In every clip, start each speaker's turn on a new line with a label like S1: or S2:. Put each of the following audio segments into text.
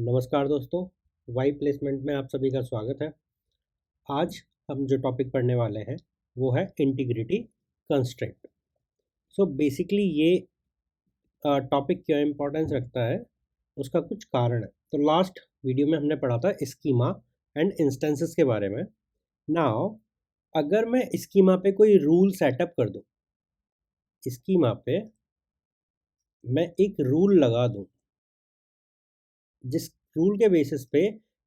S1: नमस्कार दोस्तों, Y placement में आप सभी का स्वागत है। आज हम जो टॉपिक पढ़ने वाले हैं वो है इंटीग्रिटी कंस्ट्रेंट। सो बेसिकली ये टॉपिक क्यों इम्पोर्टेंस रखता है, उसका कुछ कारण है। तो लास्ट वीडियो में हमने पढ़ा था स्कीमा एंड इंस्टेंसेस के बारे में। नाउ अगर मैं स्कीमा पे कोई रूल सेटअप कर दूं, स्कीमा पे मैं एक रूल लगा दूं जिस रूल के बेसिस पे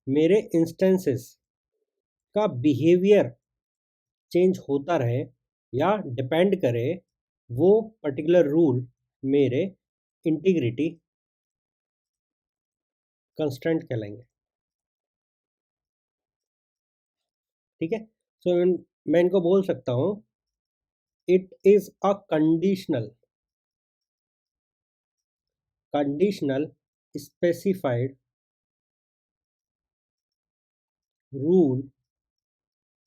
S1: मेरे इंस्टेंसेस का बिहेवियर चेंज होता रहे या डिपेंड करे, वो पर्टिकुलर रूल मेरे इंटीग्रिटी कंस्ट्रेंट कहलाएंगे। ठीक है। सो मैं इनको बोल सकता हूँ it is a conditional specified rule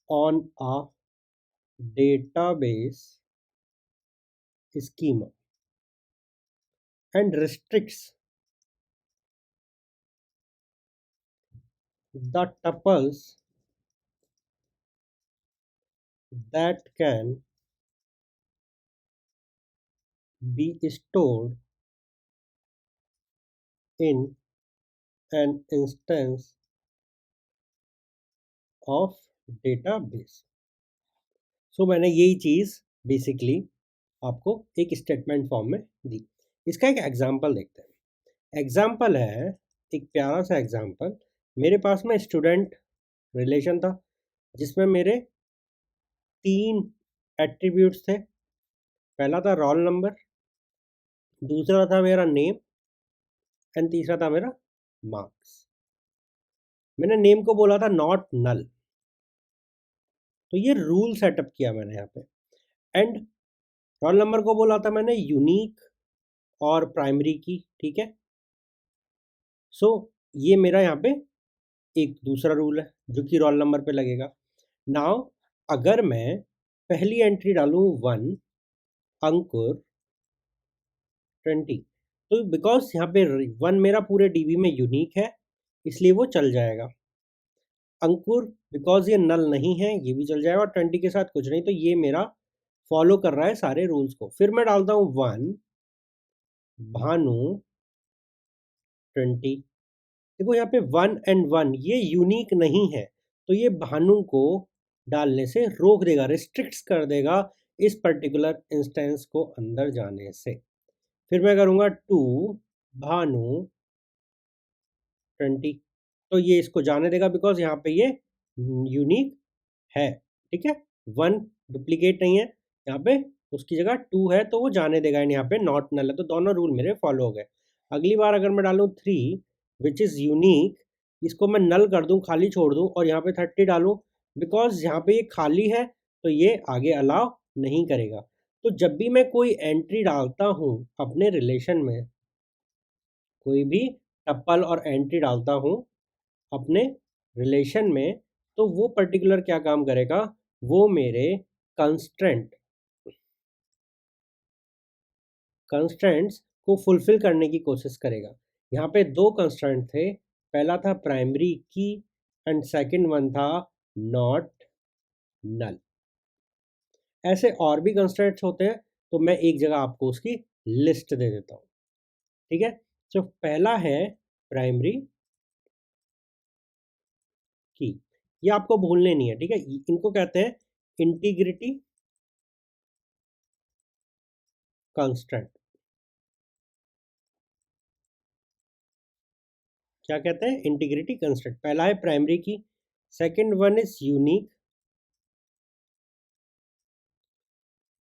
S1: on a database schema and restricts the tuples that can be stored in an instance of database। सो मैंने यही चीज़ बेसिकली आपको एक स्टेटमेंट फॉर्म में दी। इसका एक एग्जांपल देखते हैं। एग्जांपल है एक प्यारा सा एग्जांपल। मेरे पास में स्टूडेंट रिलेशन था जिसमें मेरे 3 एट्रीब्यूट्स थे। पहला था रोल नंबर, दूसरा था मेरा नेम एंड तीसरा था मेरा मार्क्स। मैंने नेम को बोला था नॉट नल, तो ये रूल सेटअप किया मैंने यहाँ पे। एंड रोल नंबर को बोला था मैंने यूनिक और प्राइमरी की। ठीक है। सो ये मेरा यहाँ पे एक दूसरा रूल है जो कि रोल नंबर पे लगेगा। नाउ अगर मैं पहली एंट्री डालूँ 1 अंकुर 20, तो बिकॉज यहाँ पे 1 मेरा पूरे डीबी में यूनिक है इसलिए वो चल जाएगा। अंकुर बिकॉज ये नल नहीं है ये भी चल जाएगा, और 20 के साथ कुछ नहीं, तो ये मेरा फॉलो कर रहा है सारे रूल्स को। फिर मैं डालता हूँ 1 भानु 20। देखो यहाँ पे 1 एंड 1 ये यूनिक नहीं है, तो ये भानु को डालने से रोक देगा, रिस्ट्रिक्ट्स कर देगा इस पर्टिकुलर इंस्टेंस को अंदर जाने से। फिर मैं करूँगा 2 भानु 20, तो ये इसको जाने देगा बिकॉज यहाँ पे ये यूनिक है। ठीक है। 1 डुप्लीकेट नहीं है यहाँ पे, उसकी जगह 2 है तो वो जाने देगा, एंड यहाँ पे नॉट नल है, तो दोनों रूल मेरे फॉलो हो गए। अगली बार अगर मैं डालूँ 3 विच इज़ यूनिक, इसको मैं नल कर दूँ, खाली छोड़ दूँ और यहाँ पे 30 डालूँ, बिकॉज यहाँ पे ये खाली है तो ये आगे अलाउ नहीं करेगा। तो जब भी मैं कोई एंट्री डालता हूँ अपने रिलेशन में, कोई भी टप्पल और एंट्री डालता हूँ अपने रिलेशन में, तो वो पर्टिकुलर क्या काम करेगा, वो मेरे कंस्ट्रेंट्स को फुलफिल करने की कोशिश करेगा। यहाँ पे 2 कंस्ट्रेंट थे, पहला था प्राइमरी की एंड सेकंड वन था नॉट नल। ऐसे और भी कंस्ट्रेंट्स होते हैं, तो मैं एक जगह आपको उसकी लिस्ट दे देता हूँ। ठीक है। तो पहला है प्राइमरी की, ये आपको भूलने नहीं है। ठीक है। इनको कहते हैं इंटीग्रिटी कंस्ट्रेंट। क्या कहते हैं? Integrity constraint. पहला है primary key, second one is unique,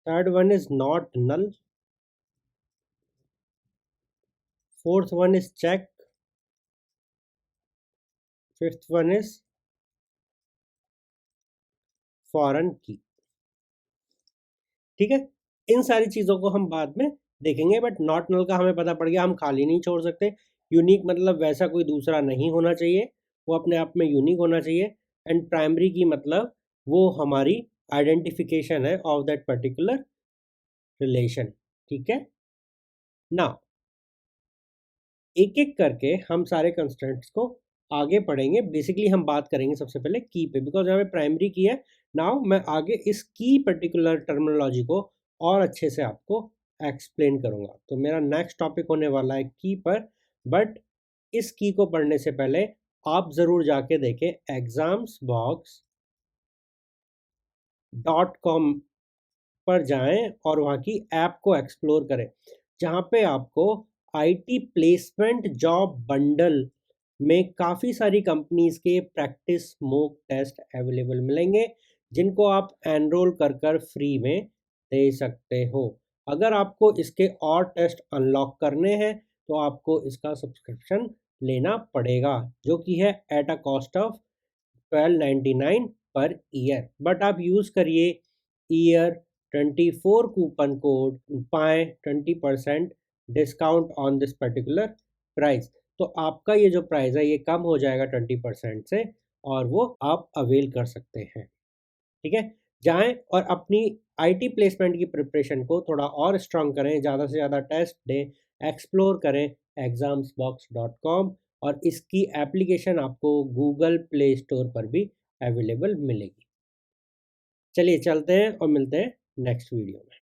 S1: third one is not null, fourth one is check, fifth one is foreign key. ठीक है। इन सारी चीज़ों को हम बाद में देखेंगे, बट नॉट नल का हमें पता पड़ गया, हम खाली नहीं छोड़ सकते। यूनिक मतलब वैसा कोई दूसरा नहीं होना चाहिए, वो अपने आप में यूनिक होना चाहिए। एंड प्राइमरी की मतलब वो हमारी आइडेंटिफिकेशन है ऑफ दैट पर्टिकुलर रिलेशन। ठीक है ना। एक एक करके हम सारे कंस्ट्रेंट्स को आगे पढ़ेंगे। बेसिकली हम बात करेंगे सबसे पहले की पे, बिकॉज यहाँ पे प्राइमरी की है। नाउ मैं आगे इस की पर्टिकुलर टर्मिनोलॉजी को और अच्छे से आपको एक्सप्लेन करूँगा। तो मेरा नेक्स्ट टॉपिक होने वाला है की पर, बट इस की को पढ़ने से पहले आप ज़रूर जाके देखें examsbox.com पर जाएं और वहाँ की ऐप को एक्सप्लोर करें, जहाँ पे आपको आईटी प्लेसमेंट जॉब बंडल में काफ़ी सारी कंपनीज के प्रैक्टिस मॉक टेस्ट अवेलेबल मिलेंगे, जिनको आप एनरोल कर कर फ्री में दे सकते हो। अगर आपको इसके और टेस्ट अनलॉक करने हैं तो आपको इसका सब्सक्रिप्शन लेना पड़ेगा, जो कि है at a cost of 1299 per year. But आप यूज़ करिए ईयर 24 कूपन कोड, पाएँ 20% discount on this particular price. तो आपका ये जो प्राइस है ये कम हो जाएगा 20% से, और वो आप अवेल कर सकते हैं। ठीक है, जाएं और अपनी आईटी प्लेसमेंट की प्रिपरेशन को थोड़ा और स्ट्रांग करें, ज़्यादा से ज़्यादा टेस्ट दें, एक्सप्लोर करें examsbox.com, और इसकी एप्लीकेशन आपको गूगल प्ले स्टोर पर भी अवेलेबल मिलेगी। चलिए चलते हैं और मिलते हैं नेक्स्ट वीडियो में।